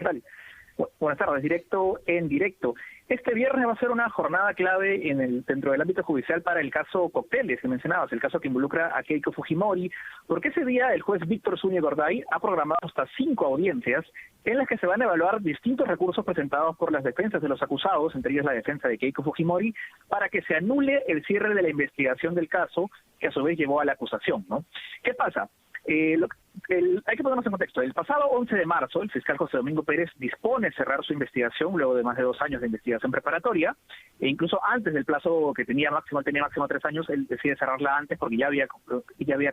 ¿Qué tal? Buenas tardes, directo en directo. Este viernes va a ser una jornada clave dentro del ámbito judicial para el caso Cócteles que mencionabas, el caso que involucra a Keiko Fujimori, porque ese día el juez Víctor Zúñiga Gorday ha programado hasta 5 audiencias en las que se van a evaluar distintos recursos presentados por las defensas de los acusados, entre ellos la defensa de Keiko Fujimori, para que se anule el cierre de la investigación del caso, que a su vez llevó a la acusación, ¿no? ¿Qué pasa? Hay que ponernos en contexto. El pasado 11 de marzo, el fiscal José Domingo Pérez dispone cerrar su investigación luego de más de 2 años de investigación preparatoria, e incluso antes del plazo que tenía máximo 3 años, él decide cerrarla antes porque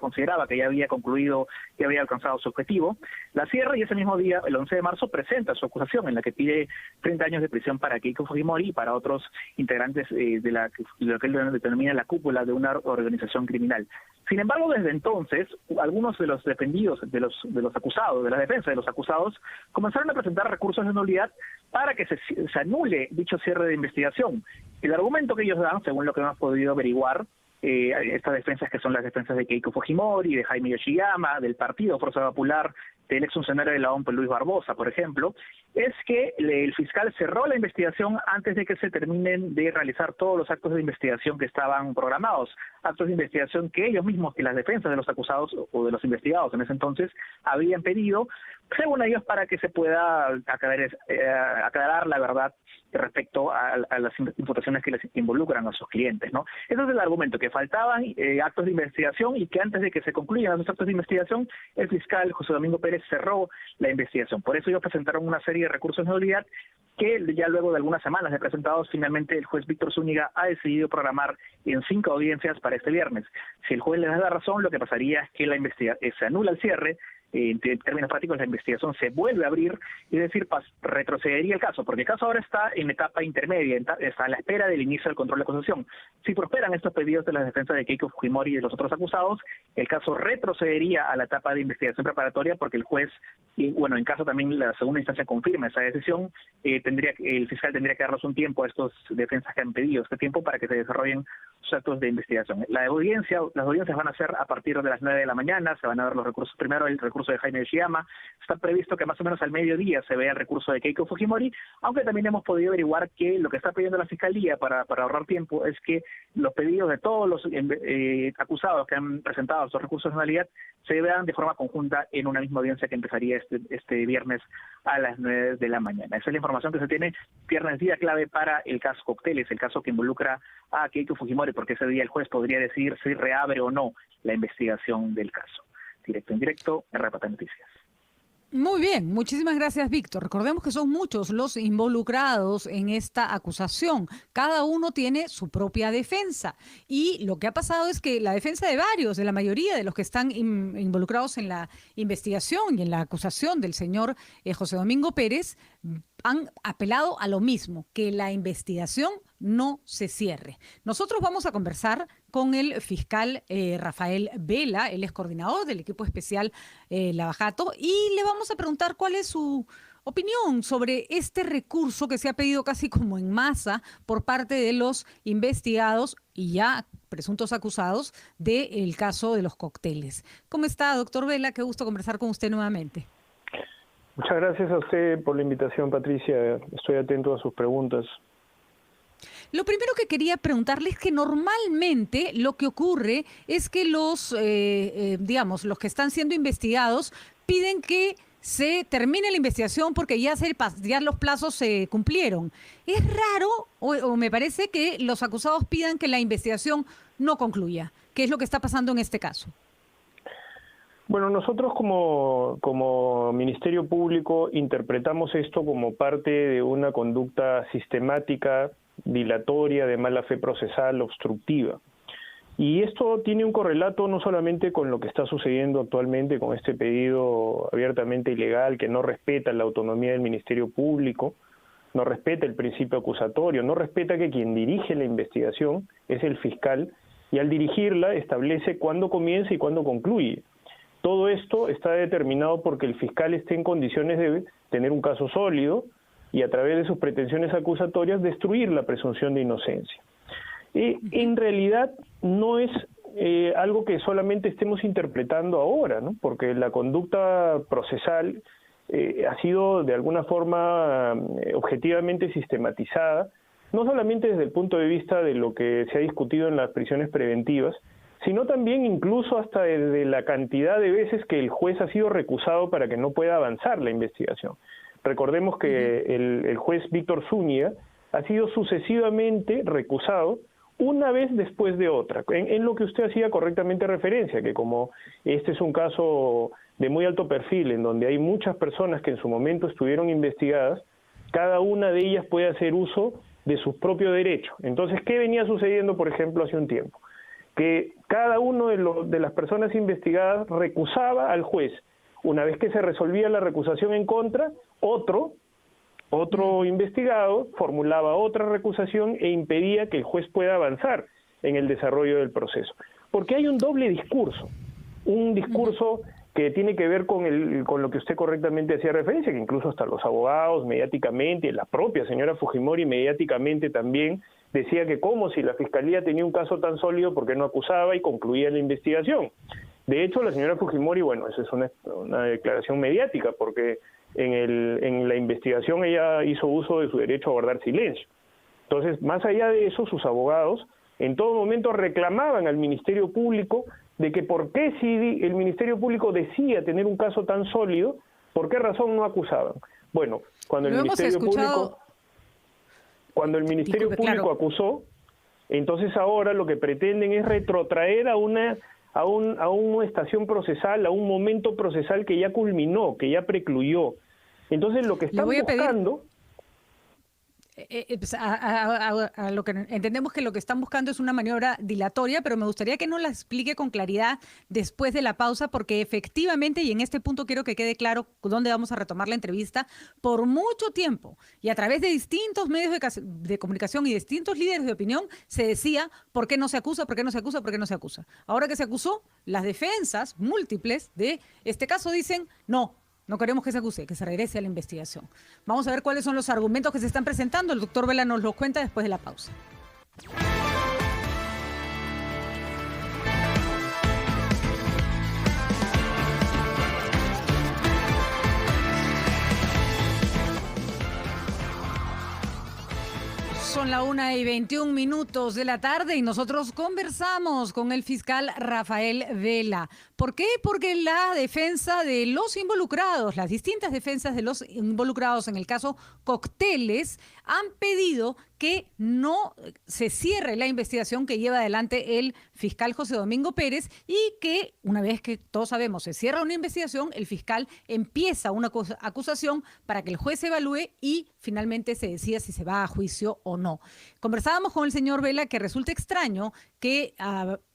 consideraba que ya había concluido, ya había alcanzado su objetivo. La cierra y ese mismo día, el 11 de marzo, presenta su acusación en la que pide 30 años de prisión para Keiko Fujimori y para otros integrantes de lo que él determina la cúpula de una organización criminal. Sin embargo, desde entonces, algunos de los defendidos, de los acusados, de la defensa de los acusados, comenzaron a presentar recursos de nulidad para que se anule dicho cierre de investigación. El argumento que ellos dan, según lo que hemos podido averiguar, estas defensas que son las defensas de Keiko Fujimori, de Jaime Yoshiyama, del Partido Fuerza Popular, del exfuncionario de la OMP Luis Barbosa, por ejemplo, es que el fiscal cerró la investigación antes de que se terminen de realizar todos los actos de investigación que estaban programados, actos de investigación que ellos mismos, que las defensas de los acusados o de los investigados en ese entonces habían pedido, según ellos, para que se pueda aclarar la verdad respecto a las imputaciones que les involucran a sus clientes, ¿no? Ese es el argumento, que faltaban actos de investigación y que antes de que se concluyan esos actos de investigación, el fiscal José Domingo Pérez cerró la investigación. Por eso ellos presentaron una serie de recursos de nulidad que ya luego de algunas semanas de presentados, finalmente el juez Víctor Zúñiga ha decidido programar en 5 audiencias para este viernes. Si el juez les da la razón, lo que pasaría es que se anula el cierre. En términos prácticos, la investigación se vuelve a abrir, es decir, retrocedería el caso, porque el caso ahora está en etapa intermedia, está a la espera del inicio del control de acusación. Si prosperan estos pedidos de la defensa de Keiko Fujimori y de los otros acusados, el caso retrocedería a la etapa de investigación preparatoria, porque el juez, y bueno, en caso también la segunda instancia confirma esa decisión, el fiscal tendría que darnos un tiempo a estos defensas que han pedido este tiempo para que se desarrollen sus actos de investigación. Las audiencias van a ser a partir de las 9 de la mañana, se van a ver los recursos, primero el recurso de Jaime Yoshiyama, está previsto que más o menos al mediodía se vea el recurso de Keiko Fujimori, aunque también hemos podido averiguar que lo que está pidiendo la Fiscalía para ahorrar tiempo es que los pedidos de todos los acusados que han presentado estos recursos de nulidad se vean de forma conjunta en una misma audiencia que empezaría este viernes a las 9 de la mañana. Esa es la información que se tiene. Viernes, día clave para el caso Cócteles, el caso que involucra a Keiko Fujimori, porque ese día el juez podría decidir si reabre o no la investigación del caso. Directo en directo, en Repata Noticias. Muy bien, muchísimas gracias, Víctor. Recordemos que son muchos los involucrados en esta acusación. Cada uno tiene su propia defensa. Y lo que ha pasado es que la defensa de varios, de la mayoría de los que están involucrados en la investigación y en la acusación del señor José Domingo Pérez, han apelado a lo mismo, que la investigación no se cierre. Nosotros vamos a conversar con el fiscal Rafael Vela, él es coordinador del equipo especial Lavajato, y le vamos a preguntar cuál es su opinión sobre este recurso que se ha pedido casi como en masa por parte de los investigados y ya presuntos acusados del caso de los cócteles. ¿Cómo está, doctor Vela? Qué gusto conversar con usted nuevamente. Muchas gracias a usted por la invitación, Patricia. Estoy atento a sus preguntas. Lo primero que quería preguntarle es que normalmente lo que ocurre es que los que están siendo investigados piden que se termine la investigación porque ya los plazos se cumplieron. Es raro, o me parece que los acusados pidan que la investigación no concluya. ¿Qué es lo que está pasando en este caso? Bueno, nosotros como Ministerio Público interpretamos esto como parte de una conducta sistemática, dilatoria, de mala fe procesal, obstructiva. Y esto tiene un correlato no solamente con lo que está sucediendo actualmente con este pedido abiertamente ilegal que no respeta la autonomía del Ministerio Público, no respeta el principio acusatorio, no respeta que quien dirige la investigación es el fiscal y al dirigirla establece cuándo comienza y cuándo concluye. Todo esto está determinado porque el fiscal esté en condiciones de tener un caso sólido y a través de sus pretensiones acusatorias destruir la presunción de inocencia. En realidad no es algo que solamente estemos interpretando ahora, ¿no? Porque la conducta procesal ha sido de alguna forma objetivamente sistematizada, no solamente desde el punto de vista de lo que se ha discutido en las prisiones preventivas, sino también incluso hasta desde la cantidad de veces que el juez ha sido recusado para que no pueda avanzar la investigación. Recordemos que el juez Víctor Zúñiga ha sido sucesivamente recusado una vez después de otra, en lo que usted hacía correctamente referencia, que como este es un caso de muy alto perfil, en donde hay muchas personas que en su momento estuvieron investigadas, cada una de ellas puede hacer uso de sus propios derechos. Entonces, ¿qué venía sucediendo, por ejemplo, hace un tiempo? Que cada uno de las personas investigadas recusaba al juez. Una vez que se resolvía la recusación en contra, otro investigado formulaba otra recusación e impedía que el juez pueda avanzar en el desarrollo del proceso. Porque hay un doble discurso, un discurso que tiene que ver con lo que usted correctamente hacía referencia, que incluso hasta los abogados mediáticamente, la propia señora Fujimori mediáticamente también decía que como si la Fiscalía tenía un caso tan sólido, ¿por qué no acusaba y concluía la investigación? De hecho, la señora Fujimori, bueno, esa es una declaración mediática, porque en la investigación ella hizo uso de su derecho a guardar silencio. Entonces, más allá de eso, sus abogados en todo momento reclamaban al Ministerio Público de que por qué si el Ministerio Público decía tener un caso tan sólido, ¿por qué razón no acusaban? Bueno, cuando el Ministerio Público acusó, entonces ahora lo que pretenden es retrotraer a una estación procesal, a un momento procesal que ya culminó, que ya precluyó. Entonces lo que están buscando... A lo que entendemos que lo que están buscando es una maniobra dilatoria, pero me gustaría que nos la explique con claridad después de la pausa, porque efectivamente, y en este punto quiero que quede claro dónde vamos a retomar la entrevista, por mucho tiempo y a través de distintos medios de comunicación y distintos líderes de opinión, se decía ¿por qué no se acusa? ¿Por qué no se acusa? ¿Por qué no se acusa? Ahora que se acusó, las defensas múltiples de este caso dicen no queremos que se acuse, que se regrese a la investigación. Vamos a ver cuáles son los argumentos que se están presentando. El doctor Vela nos los cuenta después de la pausa. Son la 1:21 de la tarde y nosotros conversamos con el fiscal Rafael Vela. ¿Por qué? Porque la defensa de los involucrados, las distintas defensas de los involucrados en el caso Cócteles, han pedido que no se cierre la investigación que lleva adelante el fiscal José Domingo Pérez y que, una vez que todos sabemos se cierra una investigación, el fiscal empieza una acusación para que el juez evalúe y finalmente se decida si se va a juicio o no. Conversábamos con el señor Vela que resulta extraño que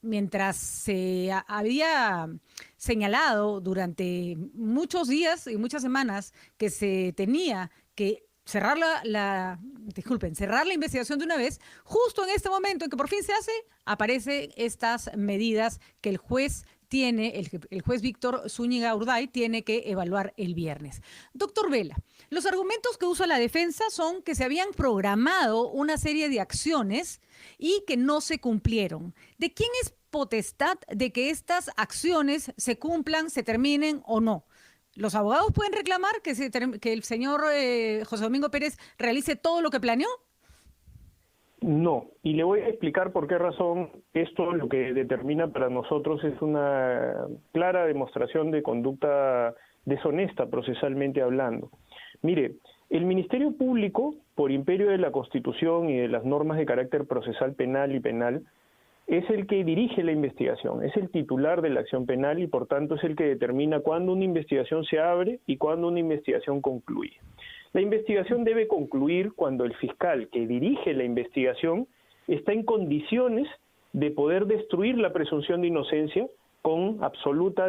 mientras se había señalado durante muchos días y muchas semanas que se tenía que cerrar la investigación de una vez, justo en este momento en que por fin se hace, aparecen estas medidas que el juez tiene, el juez Víctor Zúñiga Urday tiene que evaluar el viernes. Doctor Vela, los argumentos que usa la defensa son que se habían programado una serie de acciones y que no se cumplieron. ¿De quién es potestad de que estas acciones se cumplan, se terminen o no? ¿Los abogados pueden reclamar que el señor José Domingo Pérez realice todo lo que planeó? No, y le voy a explicar por qué razón esto lo que determina para nosotros es una clara demostración de conducta deshonesta procesalmente hablando. Mire, el Ministerio Público, por imperio de la Constitución y de las normas de carácter procesal penal y penal, es el que dirige la investigación, es el titular de la acción penal y por tanto es el que determina cuándo una investigación se abre y cuándo una investigación concluye. La investigación debe concluir cuando el fiscal que dirige la investigación está en condiciones de poder destruir la presunción de inocencia con absoluta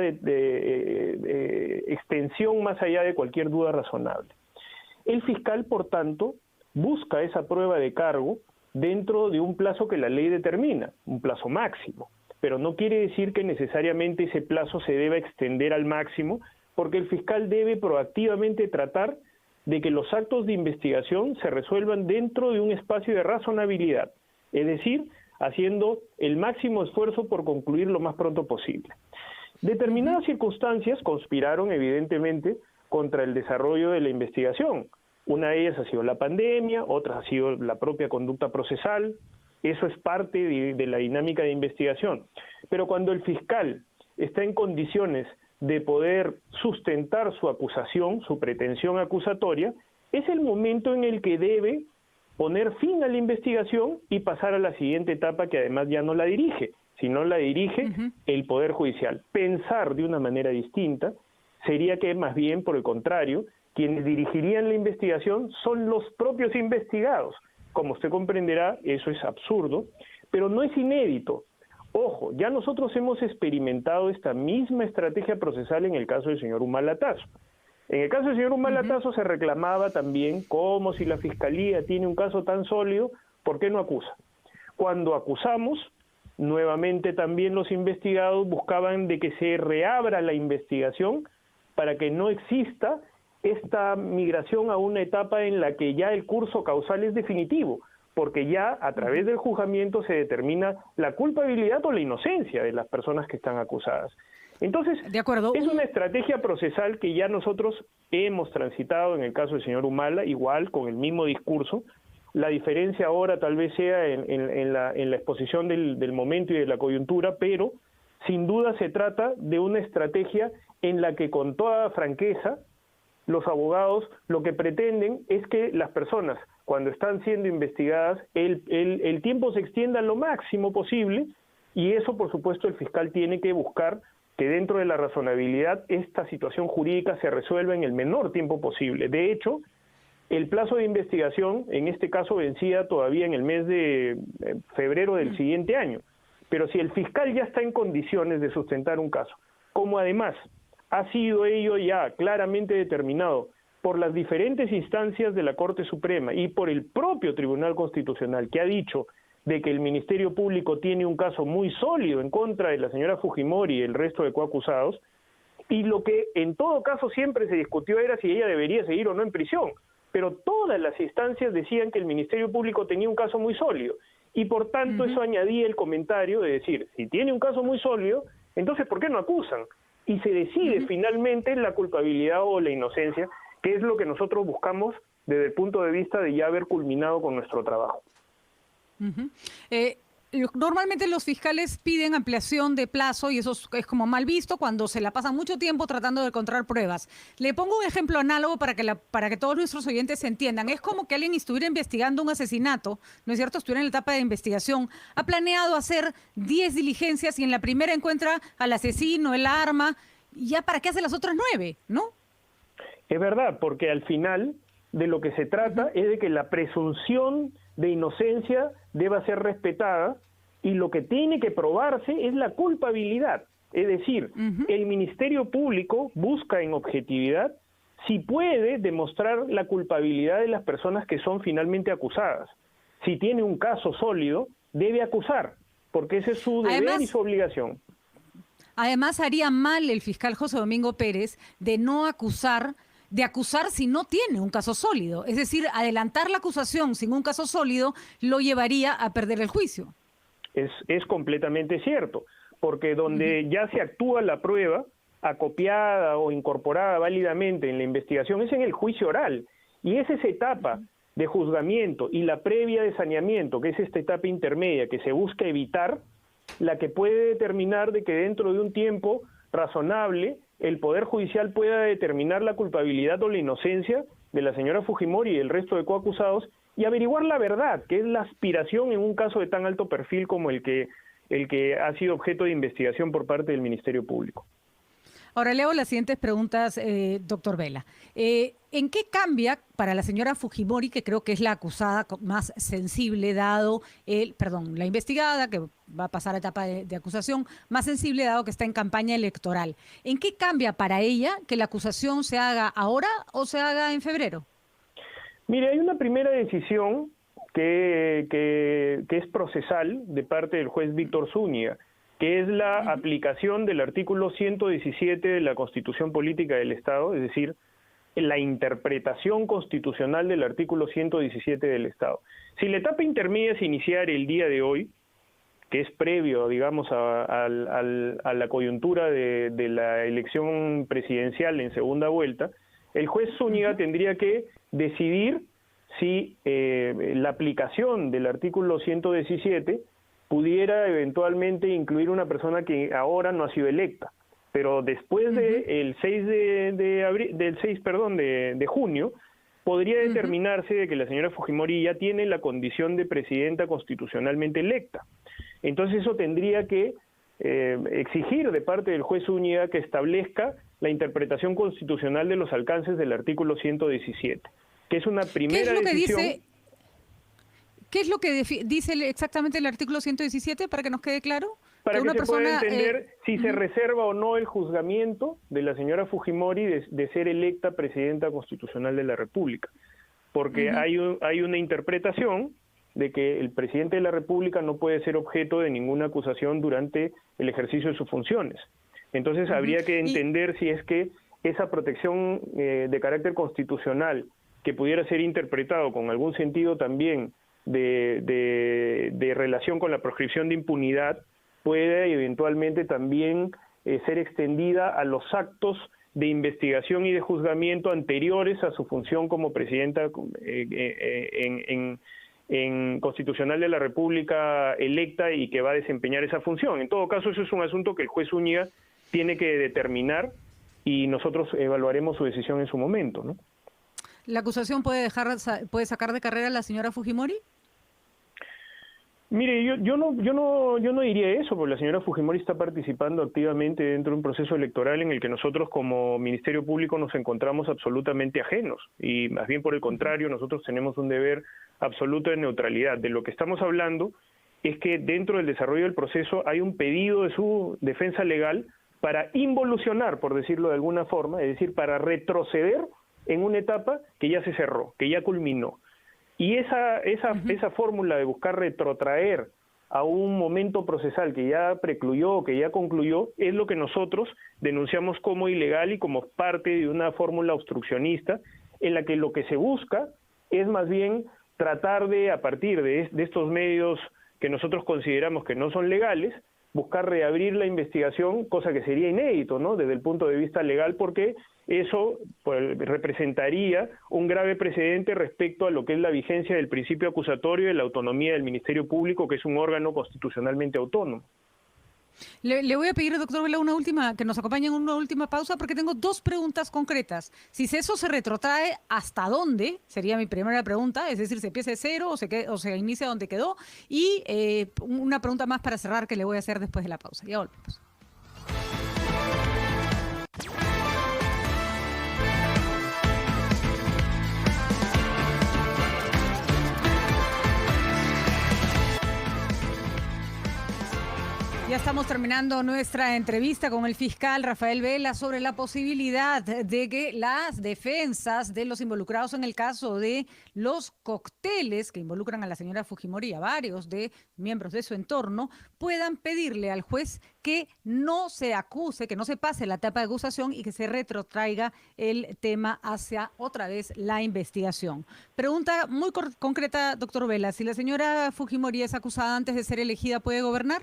extensión más allá de cualquier duda razonable. El fiscal, por tanto, busca esa prueba de cargo dentro de un plazo que la ley determina, un plazo máximo, pero no quiere decir que necesariamente ese plazo se deba extender al máximo, porque el fiscal debe proactivamente tratar de que los actos de investigación se resuelvan dentro de un espacio de razonabilidad, es decir, haciendo el máximo esfuerzo por concluir lo más pronto posible. Determinadas circunstancias conspiraron, evidentemente, contra el desarrollo de la investigación. Una de ellas ha sido la pandemia, otra ha sido la propia conducta procesal. Eso es parte de la dinámica de investigación. Pero cuando el fiscal está en condiciones de poder sustentar su acusación, su pretensión acusatoria, es el momento en el que debe poner fin a la investigación y pasar a la siguiente etapa, que además ya no la dirige, sino la dirige el Poder Judicial. Pensar de una manera distinta sería que más bien, por el contrario, quienes dirigirían la investigación son los propios investigados. Como usted comprenderá, eso es absurdo, pero no es inédito. Ojo, ya nosotros hemos experimentado esta misma estrategia procesal en el caso del señor Humala Tasso. En el caso del señor Humala Tasso se reclamaba también como si la Fiscalía tiene un caso tan sólido, ¿por qué no acusa? Cuando acusamos, nuevamente también los investigados buscaban de que se reabra la investigación para que no exista esta migración a una etapa en la que ya el curso causal es definitivo, porque ya a través del juzgamiento se determina la culpabilidad o la inocencia de las personas que están acusadas. Entonces, de acuerdo, es una estrategia procesal que ya nosotros hemos transitado en el caso del señor Humala, igual, con el mismo discurso. La diferencia ahora tal vez sea en la exposición del momento y de la coyuntura, pero sin duda se trata de una estrategia en la que con toda franqueza los abogados lo que pretenden es que las personas, cuando están siendo investigadas, el tiempo se extienda lo máximo posible, y eso, por supuesto, el fiscal tiene que buscar que dentro de la razonabilidad esta situación jurídica se resuelva en el menor tiempo posible. De hecho, el plazo de investigación, en este caso, vencía todavía en el mes de febrero del siguiente año. Pero si el fiscal ya está en condiciones de sustentar un caso, como además ha sido ello ya claramente determinado por las diferentes instancias de la Corte Suprema y por el propio Tribunal Constitucional, que ha dicho de que el Ministerio Público tiene un caso muy sólido en contra de la señora Fujimori y el resto de coacusados, y lo que en todo caso siempre se discutió era si ella debería seguir o no en prisión, pero todas las instancias decían que el Ministerio Público tenía un caso muy sólido, y por tanto eso añadía el comentario de decir, si tiene un caso muy sólido, entonces ¿por qué no acusan? Y se decide finalmente la culpabilidad o la inocencia, que es lo que nosotros buscamos desde el punto de vista de ya haber culminado con nuestro trabajo. Normalmente los fiscales piden ampliación de plazo y eso es como mal visto cuando se la pasan mucho tiempo tratando de encontrar pruebas. Le pongo un ejemplo análogo para que todos nuestros oyentes se entiendan. Es como que alguien estuviera investigando un asesinato, ¿no es cierto? Estuviera en la etapa de investigación, ha planeado hacer 10 diligencias y en la primera encuentra al asesino, el arma, y ya para qué hace las otras 9, ¿no? Es verdad, porque al final de lo que se trata es de que la presunción de inocencia deba ser respetada y lo que tiene que probarse es la culpabilidad. Es decir, el Ministerio Público busca en objetividad si puede demostrar la culpabilidad de las personas que son finalmente acusadas. Si tiene un caso sólido, debe acusar, porque ese es su deber y su obligación. Además, haría mal el fiscal José Domingo Pérez de acusar si no tiene un caso sólido. Es decir, adelantar la acusación sin un caso sólido lo llevaría a perder el juicio. Es completamente cierto, porque donde ya se actúa la prueba, acopiada o incorporada válidamente en la investigación, es en el juicio oral. Y es esa etapa de juzgamiento y la previa de saneamiento, que es esta etapa intermedia que se busca evitar, la que puede determinar de que dentro de un tiempo razonable el Poder Judicial pueda determinar la culpabilidad o la inocencia de la señora Fujimori y el resto de coacusados y averiguar la verdad, que es la aspiración en un caso de tan alto perfil como el que ha sido objeto de investigación por parte del Ministerio Público. Ahora le hago las siguientes preguntas, doctor Vela. ¿En qué cambia para la señora Fujimori, que creo que es la acusada más sensible dado la investigada, que va a pasar a etapa de acusación, más sensible dado que está en campaña electoral? ¿En qué cambia para ella que la acusación se haga ahora o se haga en febrero? Mire, hay una primera decisión que es procesal de parte del juez Víctor Zúñiga, que es la aplicación del artículo 117 de la Constitución Política del Estado, es decir, la interpretación constitucional del artículo 117 del Estado. Si la etapa intermedia se iniciara el día de hoy, que es previo, digamos, a la coyuntura de la elección presidencial en segunda vuelta, El juez Zúñiga tendría que decidir si la aplicación del artículo 117 pudiera eventualmente incluir una persona que ahora no ha sido electa, pero después del 6 de junio podría determinarse de que la señora Fujimori ya tiene la condición de presidenta constitucionalmente electa. Entonces eso tendría que exigir de parte del juez Zúñiga que establezca la interpretación constitucional de los alcances del artículo 117, que es una primera decisión. ¿Qué es lo que dice exactamente el artículo 117 para que nos quede claro? Para que una se persona, pueda entender si se reserva o no el juzgamiento de la señora Fujimori de ser electa presidenta constitucional de la República. Porque hay una interpretación de que el presidente de la República no puede ser objeto de ninguna acusación durante el ejercicio de sus funciones. Entonces habría que entender si es que esa protección de carácter constitucional que pudiera ser interpretado con algún sentido también de relación con la proscripción de impunidad puede eventualmente también ser extendida a los actos de investigación y de juzgamiento anteriores a su función como presidenta constitucional de la República electa y que va a desempeñar esa función. En todo caso, eso es un asunto que el juez Zúñiga tiene que determinar y nosotros evaluaremos su decisión en su momento, ¿no? ¿La acusación puede sacar de carrera a la señora Fujimori? Mire, yo no diría eso, porque la señora Fujimori está participando activamente dentro de un proceso electoral en el que nosotros como Ministerio Público nos encontramos absolutamente ajenos, y más bien por el contrario, nosotros tenemos un deber absoluto de neutralidad. De lo que estamos hablando es que dentro del desarrollo del proceso hay un pedido de su defensa legal para involucionar, por decirlo de alguna forma, es decir, para retroceder en una etapa que ya se cerró, que ya culminó. Y esa fórmula de buscar retrotraer a un momento procesal que ya precluyó, que ya concluyó, es lo que nosotros denunciamos como ilegal y como parte de una fórmula obstruccionista en la que lo que se busca es más bien tratar de, a partir de estos medios que nosotros consideramos que no son legales, buscar reabrir la investigación, cosa que sería inédito, ¿no?, desde el punto de vista legal, porque eso pues, representaría un grave precedente respecto a lo que es la vigencia del principio acusatorio y de la autonomía del Ministerio Público, que es un órgano constitucionalmente autónomo. Le voy a pedir, doctor Vela, que nos acompañe en una última pausa, porque tengo dos preguntas concretas. Si eso se retrotrae, ¿hasta dónde? Sería mi primera pregunta, es decir, ¿se empieza de cero o se inicia donde quedó? Y una pregunta más para cerrar que le voy a hacer después de la pausa. Ya volvemos. Ya estamos terminando nuestra entrevista con el fiscal Rafael Vela sobre la posibilidad de que las defensas de los involucrados en el caso de los cócteles que involucran a la señora Fujimori y a varios de miembros de su entorno puedan pedirle al juez que no se acuse, que no se pase la etapa de acusación y que se retrotraiga el tema hacia otra vez la investigación. Pregunta muy concreta, doctor Vela, si la señora Fujimori es acusada antes de ser elegida, ¿puede gobernar?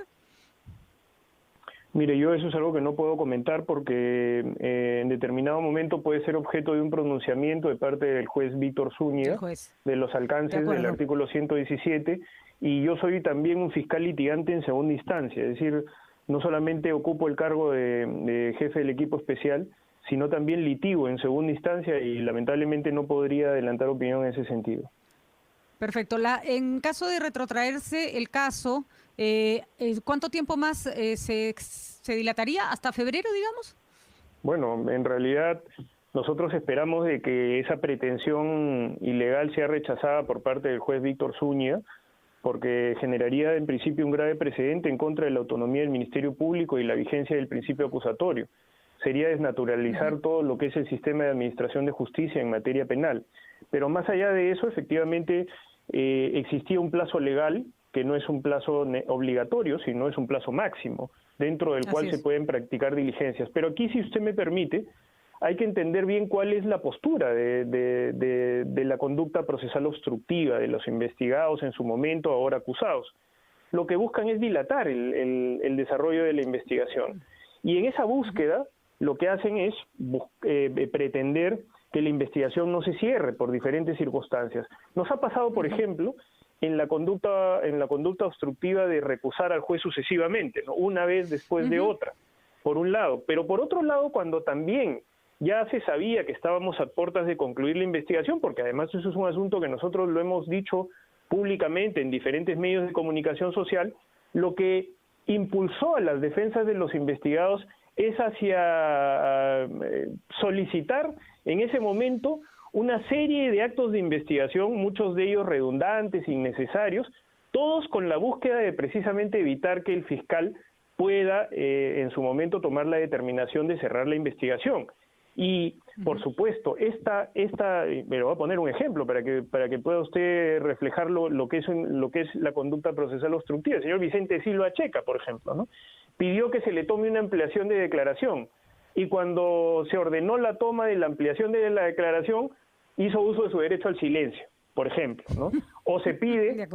Mire, yo eso es algo que no puedo comentar porque en determinado momento puede ser objeto de un pronunciamiento de parte del juez Víctor Zúñiga de los alcances del artículo 117, y yo soy también un fiscal litigante en segunda instancia, es decir, no solamente ocupo el cargo de jefe del equipo especial, sino también litigo en segunda instancia y lamentablemente no podría adelantar opinión en ese sentido. Perfecto. En caso de retrotraerse el caso, ¿cuánto tiempo más se dilataría? ¿Hasta febrero, digamos? Bueno, en realidad nosotros esperamos de que esa pretensión ilegal sea rechazada por parte del juez Víctor Zúñiga, porque generaría en principio un grave precedente en contra de la autonomía del Ministerio Público y la vigencia del principio acusatorio. Sería desnaturalizar todo lo que es el sistema de administración de justicia en materia penal. Pero más allá de eso, efectivamente, existía un plazo legal que no es un plazo obligatorio, sino es un plazo máximo, dentro del cual se pueden practicar diligencias. Pero aquí, si usted me permite, hay que entender bien cuál es la postura de la conducta procesal obstructiva de los investigados en su momento, ahora acusados. Lo que buscan es dilatar el desarrollo de la investigación. Y en esa búsqueda, lo que hacen es pretender que la investigación no se cierre por diferentes circunstancias. Nos ha pasado, por ejemplo, en la conducta obstructiva de recusar al juez sucesivamente, ¿no? Una vez después de otra, por un lado. Pero por otro lado, cuando también ya se sabía que estábamos a puertas de concluir la investigación, porque además eso es un asunto que nosotros lo hemos dicho públicamente en diferentes medios de comunicación social, lo que impulsó a las defensas de los investigados es hacia solicitar en ese momento una serie de actos de investigación, muchos de ellos redundantes, innecesarios, todos con la búsqueda de precisamente evitar que el fiscal pueda en su momento tomar la determinación de cerrar la investigación. Y, por supuesto, pero voy a poner un ejemplo para que pueda usted reflejar lo que es la conducta procesal obstructiva. El señor Vicente Silva Checa, por ejemplo, ¿no? Pidió que se le tome una ampliación de declaración, y cuando se ordenó la toma de la ampliación de la declaración, hizo uso de su derecho al silencio, por ejemplo, ¿no? O se pide,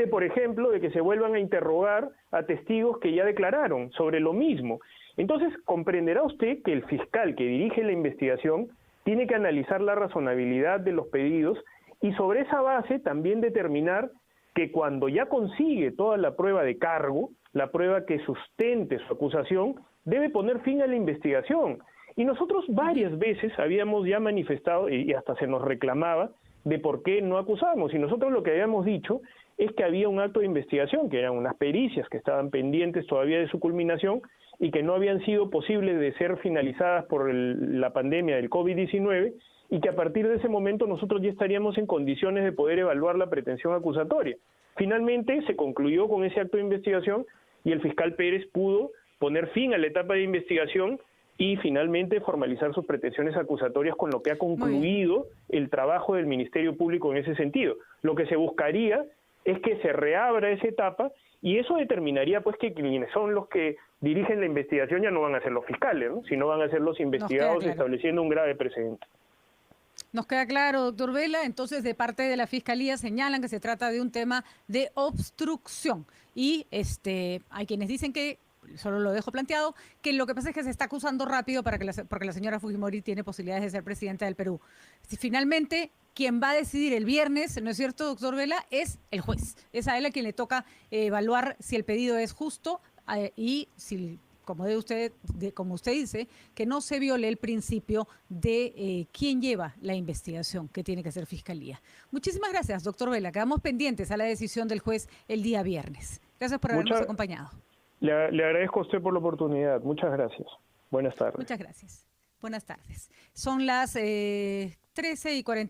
por ejemplo, de que se vuelvan a interrogar a testigos que ya declararon sobre lo mismo. Entonces, comprenderá usted que el fiscal que dirige la investigación tiene que analizar la razonabilidad de los pedidos y sobre esa base también determinar que cuando ya consigue toda la prueba de cargo, la prueba que sustente su acusación, debe poner fin a la investigación. Y nosotros varias veces habíamos ya manifestado, y hasta se nos reclamaba, de por qué no acusábamos. Y nosotros lo que habíamos dicho es que había un acto de investigación, que eran unas pericias que estaban pendientes todavía de su culminación y que no habían sido posibles de ser finalizadas por la pandemia del COVID-19, y que a partir de ese momento nosotros ya estaríamos en condiciones de poder evaluar la pretensión acusatoria. Finalmente se concluyó con ese acto de investigación y el fiscal Pérez pudo poner fin a la etapa de investigación y finalmente formalizar sus pretensiones acusatorias, con lo que ha concluido el trabajo del Ministerio Público en ese sentido. Lo que se buscaría es que se reabra esa etapa, y eso determinaría pues que quienes son los que dirigen la investigación ya no van a ser los fiscales, ¿no? Sino van a ser los investigados, estableciendo un grave precedente. Nos queda claro, doctor Vela. Entonces, de parte de la Fiscalía señalan que se trata de un tema de obstrucción. Y hay quienes dicen que, solo lo dejo planteado, que lo que pasa es que se está acusando rápido porque la señora Fujimori tiene posibilidades de ser presidenta del Perú. Si finalmente quien va a decidir el viernes, ¿no es cierto, doctor Vela?, es el juez. Es a él a quien le toca evaluar si el pedido es justo y si, como usted dice, que no se viole el principio de quién lleva la investigación, que tiene que ser Fiscalía. Muchísimas gracias, doctor Vela. Quedamos pendientes a la decisión del juez el día viernes. Gracias por habernos acompañado. Le agradezco a usted por la oportunidad. Muchas gracias. Buenas tardes. Muchas gracias. Buenas tardes. Son las 13:40.